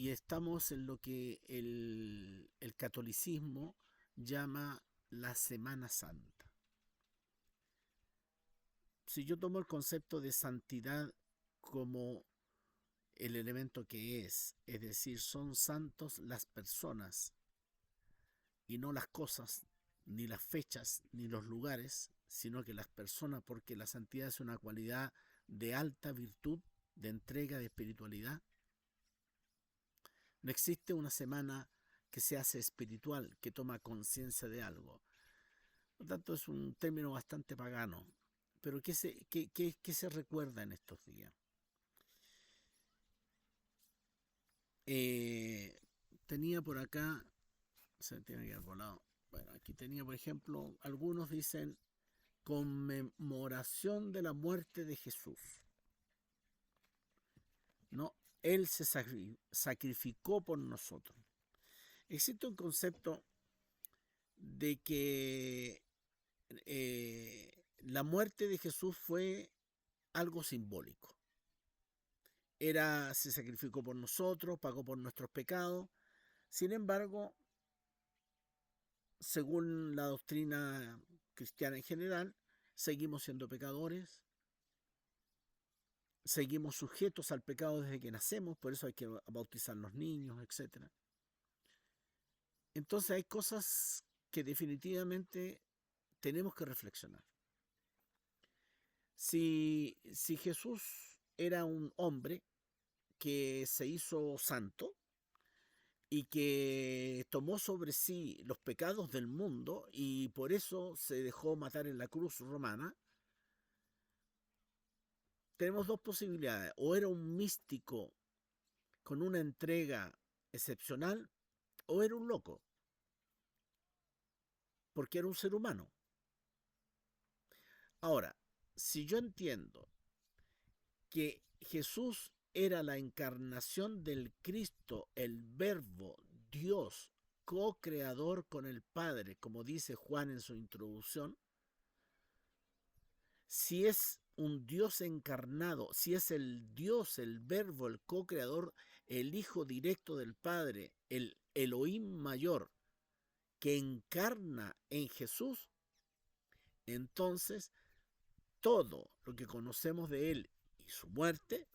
y estamos en lo que el catolicismo llama la Semana Santa. Si yo tomo el concepto de santidad como el elemento que es decir, son santos las personas y no las cosas, ni las fechas, ni los lugares, sino que las personas, porque la santidad es una cualidad de alta virtud, de entrega, de espiritualidad. No existe una semana que se hace espiritual, que toma conciencia de algo. Por lo tanto, es un término bastante pagano. Pero ¿qué se recuerda en estos días? Eh, tenía por acá, se tiene que haber volado. Bueno, aquí tenía, por ejemplo, algunos dicen conmemoración de la muerte de Jesús. No, Él se sacrificó por nosotros. Existe un concepto de que la muerte de Jesús fue algo simbólico. Se sacrificó por nosotros, pagó por nuestros pecados. Sin embargo, según la doctrina cristiana en general, seguimos siendo pecadores, seguimos sujetos al pecado desde que nacemos, por eso hay que bautizar a los niños, etc. Entonces hay cosas que definitivamente tenemos que reflexionar. Si Jesús era un hombre que se hizo santo y que tomó sobre sí los pecados del mundo y por eso se dejó matar en la cruz romana, tenemos dos posibilidades. O era un místico con una entrega excepcional, o era un loco, porque era un ser humano. Ahora, si yo entiendo que Jesús era la encarnación del Cristo, el Verbo, Dios, co-creador con el Padre, como dice Juan en su introducción, si es un Dios encarnado, si es el Dios, el Verbo, el co-creador, el Hijo directo del Padre, el Elohim mayor, que encarna en Jesús, entonces todo lo que conocemos de Él y su muerte,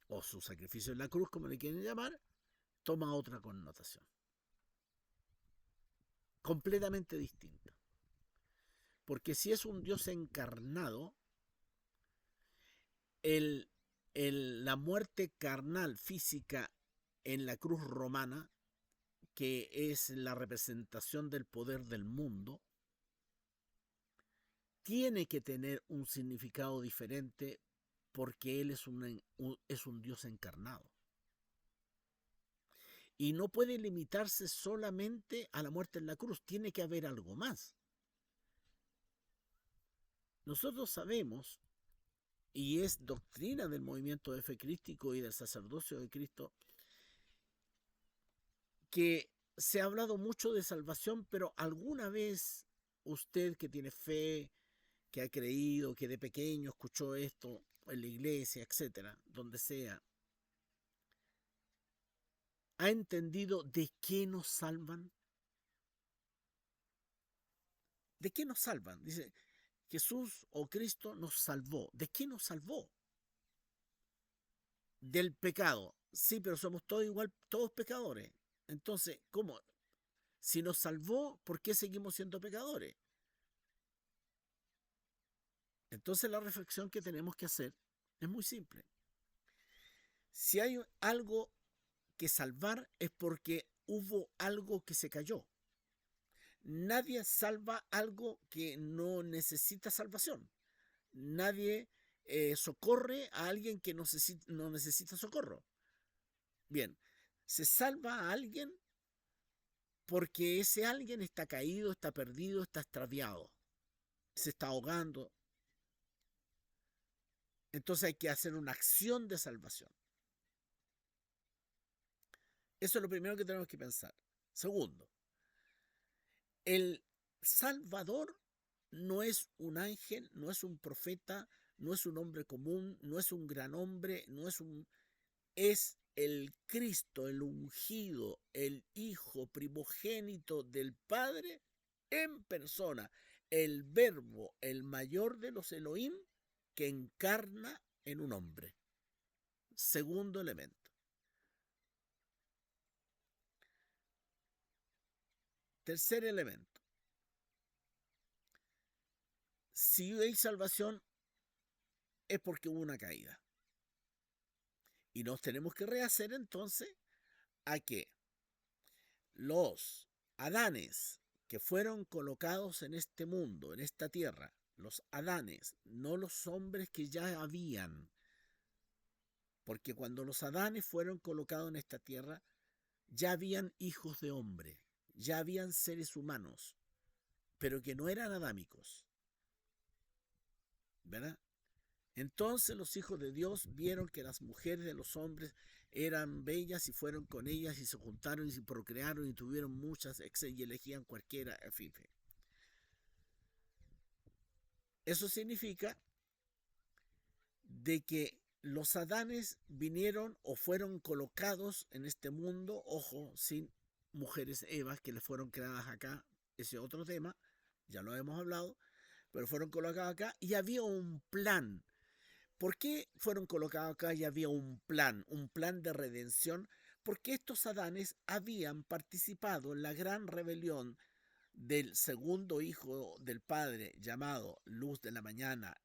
o su sacrificio en la cruz, como le quieren llamar, toma otra connotación, completamente distinta. Porque si es un Dios encarnado, el, la muerte carnal, física, en la cruz romana, que es la representación del poder del mundo, tiene que tener un significado diferente porque Él es un Dios encarnado. Y no puede limitarse solamente a la muerte en la cruz, tiene que haber algo más. Nosotros sabemos, y es doctrina del movimiento de fe crístico y del sacerdocio de Cristo, que se ha hablado mucho de salvación, pero alguna vez usted que tiene fe, que ha creído, que de pequeño escuchó esto en la iglesia, etcétera, donde sea, ha entendido de qué nos salvan. ¿De qué nos salvan? Dice, Jesús o Cristo nos salvó. ¿De qué nos salvó? Del pecado. Sí, pero somos todos igual, todos pecadores. Entonces, ¿cómo? Si nos salvó, ¿por qué seguimos siendo pecadores? Entonces la reflexión que tenemos que hacer es muy simple. Si hay algo que salvar es porque hubo algo que se cayó. Nadie salva algo que no necesita salvación. Nadie socorre a alguien que no necesita socorro. Bien, se salva a alguien porque ese alguien está caído, está perdido, está extraviado, se está ahogando. Entonces hay que hacer una acción de salvación. Eso es lo primero que tenemos que pensar. Segundo, el Salvador no es un ángel, no es un profeta, no es un hombre común, no es un gran hombre, no es un... es el Cristo, el ungido, el Hijo primogénito del Padre en persona, el Verbo, el mayor de los Elohim, que encarna en un hombre. Segundo elemento. Tercer elemento. Si hay salvación es porque hubo una caída. Y nos tenemos que rehacer entonces a que los Adanes que fueron colocados en este mundo, en esta tierra, los Adanes, no los hombres que ya habían, porque cuando los Adanes fueron colocados en esta tierra, ya habían hijos de hombre, ya habían seres humanos, pero que no eran adámicos, ¿verdad? Entonces los hijos de Dios vieron que las mujeres de los hombres eran bellas y fueron con ellas y se juntaron y se procrearon y tuvieron muchas y elegían cualquiera, en fin. Eso significa de que los Adanes vinieron o fueron colocados en este mundo, ojo, sin mujeres Evas que les fueron creadas acá, ese otro tema, ya lo hemos hablado, pero fueron colocados acá y había un plan. ¿Por qué fueron colocados acá y había un plan de redención? Porque estos Adanes habían participado en la gran rebelión del segundo hijo del Padre, llamado Luz de la Mañana,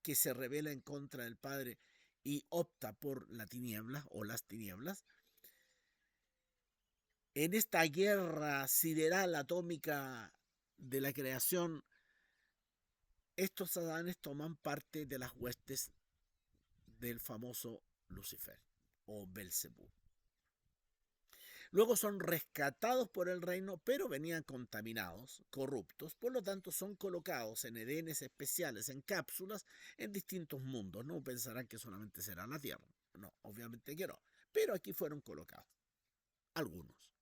que se rebela en contra del Padre y opta por la tiniebla o las tinieblas. En esta guerra sideral atómica de la creación, estos Adanes toman parte de las huestes del famoso Lucifer o Belcebú. Luego son rescatados por el reino, pero venían contaminados, corruptos, por lo tanto son colocados en edenes especiales, en cápsulas, en distintos mundos. No pensarán que solamente será la Tierra. No, obviamente que no. Pero aquí fueron colocados. Algunos.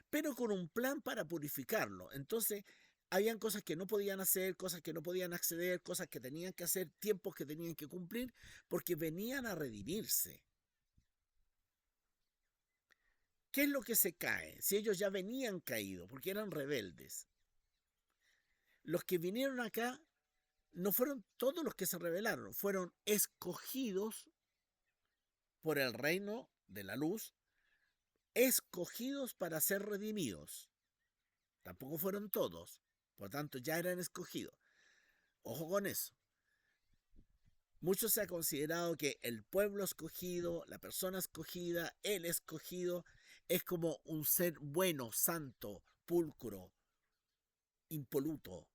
Pero con un plan para purificarlo. Entonces, habían cosas que no podían hacer, cosas que no podían acceder, cosas que tenían que hacer, tiempos que tenían que cumplir, porque venían a redimirse. ¿Qué es lo que se cae? Si ellos ya venían caídos, porque eran rebeldes. Los que vinieron acá no fueron todos los que se rebelaron, fueron escogidos por el reino de la luz, escogidos para ser redimidos. Tampoco fueron todos, por tanto ya eran escogidos. Ojo con eso. Mucho se ha considerado que el pueblo escogido, la persona escogida, el escogido, es como un ser bueno, santo, pulcro, impoluto.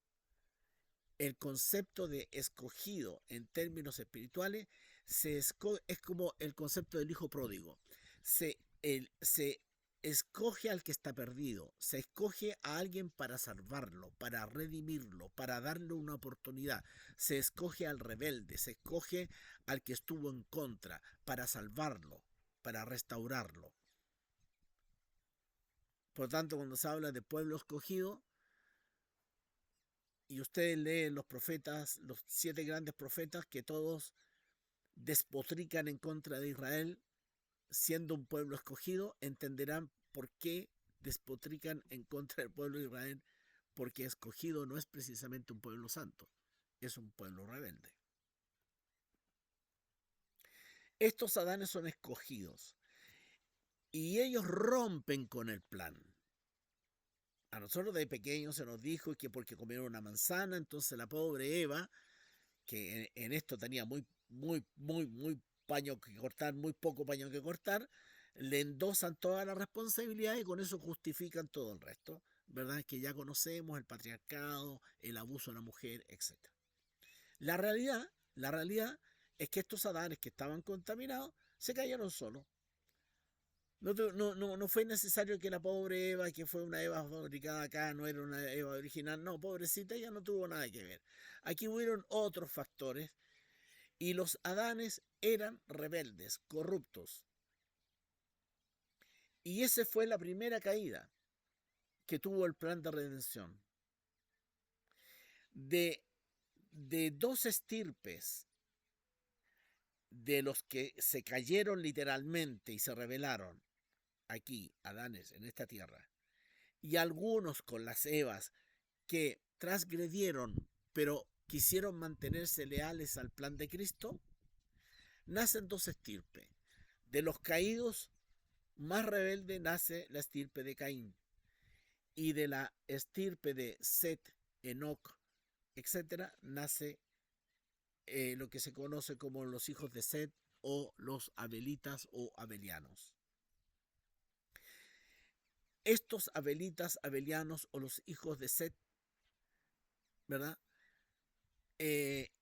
El concepto de escogido en términos espirituales es como el concepto del hijo pródigo. Se escoge al que está perdido, se escoge a alguien para salvarlo, para redimirlo, para darle una oportunidad. Se escoge al rebelde, se escoge al que estuvo en contra, para salvarlo, para restaurarlo. Por tanto, cuando se habla de pueblo escogido, y ustedes leen los profetas, los 7 grandes profetas, que todos despotrican en contra de Israel, siendo un pueblo escogido, entenderán por qué despotrican en contra del pueblo de Israel, porque escogido no es precisamente un pueblo santo, es un pueblo rebelde. Estos Adanes son escogidos y ellos rompen con el plan. A nosotros de pequeños se nos dijo que porque comieron una manzana, entonces la pobre Eva, que en esto tenía muy paño que cortar, muy poco paño que cortar, le endosan toda la responsabilidad y con eso justifican todo el resto, ¿verdad? Que ya conocemos, el patriarcado, el abuso de la mujer, etc. La realidad es que estos Adanes que estaban contaminados se cayeron solos. No fue necesario que la pobre Eva, que fue una Eva fabricada acá, no era una Eva original. No, pobrecita, ella no tuvo nada que ver. Aquí hubieron otros factores y los Adanes eran rebeldes, corruptos. Y esa fue la primera caída que tuvo el plan de redención. De 2 estirpes de los que se cayeron literalmente y se rebelaron aquí, Adanes, en esta tierra, y algunos con las Evas que transgredieron, pero quisieron mantenerse leales al plan de Cristo, nacen dos estirpes. De los caídos más rebelde nace la estirpe de Caín, y de la estirpe de Set, Enoc, etcétera, nace lo que se conoce como los hijos de Set o los abelitas o abelianos. Estos abelitas, abelianos o los hijos de Set, ¿verdad?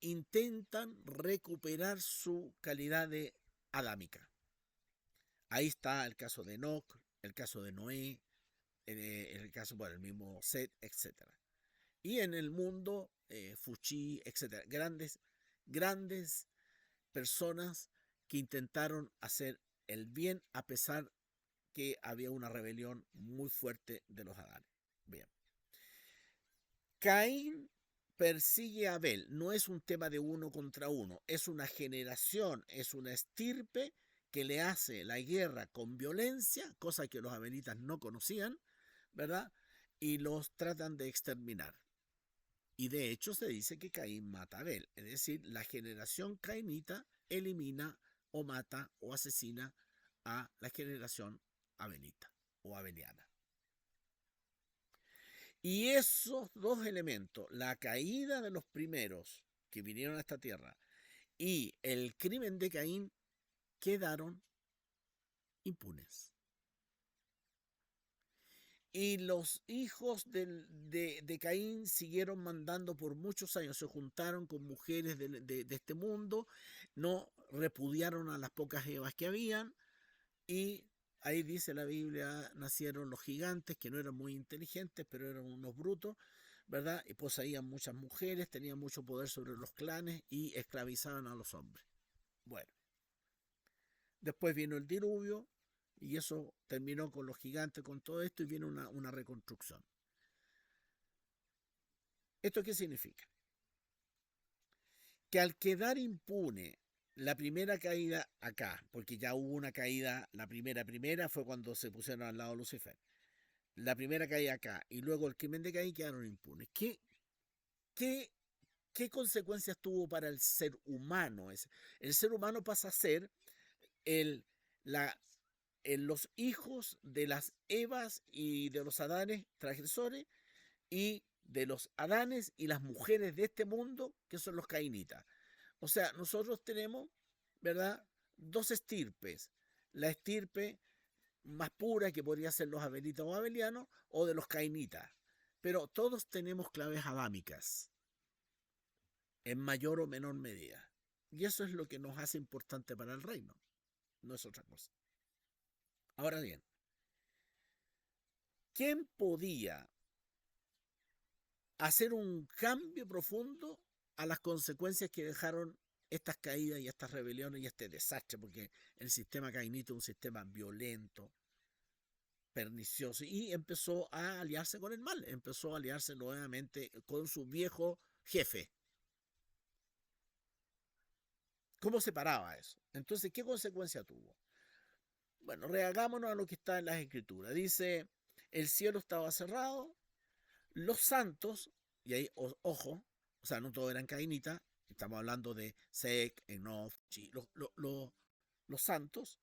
Intentan recuperar su calidad de adámica. Ahí está el caso de Enoch, el caso de Noé, el caso, bueno, el mismo Set, etc. Y en el mundo, Fuchi, etc. Grandes personas que intentaron hacer el bien a pesar que había una rebelión muy fuerte de los Adanes. Bien. Caín persigue a Abel, no es un tema de uno contra uno, es una generación, es una estirpe que le hace la guerra con violencia, cosa que los abelitas no conocían, ¿verdad? Y los tratan de exterminar. Y de hecho se dice que Caín mata a Abel, es decir, la generación cainita elimina o mata o asesina a la generación abelita o abeliana. Y esos dos elementos, la caída de los primeros que vinieron a esta tierra y el crimen de Caín, quedaron impunes. Y los hijos de Caín siguieron mandando por muchos años, se juntaron con mujeres de este mundo, no repudiaron a las pocas Evas que habían, y ahí dice la Biblia, nacieron los gigantes, que no eran muy inteligentes, pero eran unos brutos, ¿verdad? Y poseían muchas mujeres, tenían mucho poder sobre los clanes y esclavizaban a los hombres. Bueno, después vino el diluvio y eso terminó con los gigantes, con todo esto, y viene una reconstrucción. ¿Esto qué significa? Que al quedar impune la primera caída acá, porque ya hubo una caída, la primera fue cuando se pusieron al lado de Lucifer, la primera caída acá, y luego el crimen de Caín, quedaron impunes. ¿Qué consecuencias tuvo para el ser humano? El ser humano pasa a ser el, la, los hijos de las Evas y de los Adanes transgresores, y de los Adanes y las mujeres de este mundo, que son los cainitas. O sea, nosotros tenemos, ¿verdad?, dos estirpes. La estirpe más pura, que podría ser los abelitas o abelianos, o de los cainitas. Pero todos tenemos claves adámicas, en mayor o menor medida. Y eso es lo que nos hace importante para el reino. No es otra cosa. Ahora bien, ¿quién podía hacer un cambio profundo a las consecuencias que dejaron estas caídas y estas rebeliones y este desastre? Porque el sistema cainita es un sistema violento, pernicioso, y empezó a aliarse con el mal, empezó a aliarse nuevamente con su viejo jefe. ¿Cómo se paraba eso? Entonces, ¿qué consecuencia tuvo? Bueno, rehagámonos a lo que está en las escrituras. Dice, el cielo estaba cerrado, los santos, y ahí, ojo, o sea, no todos eran cainitas, estamos hablando de Sek, Enoch, los santos,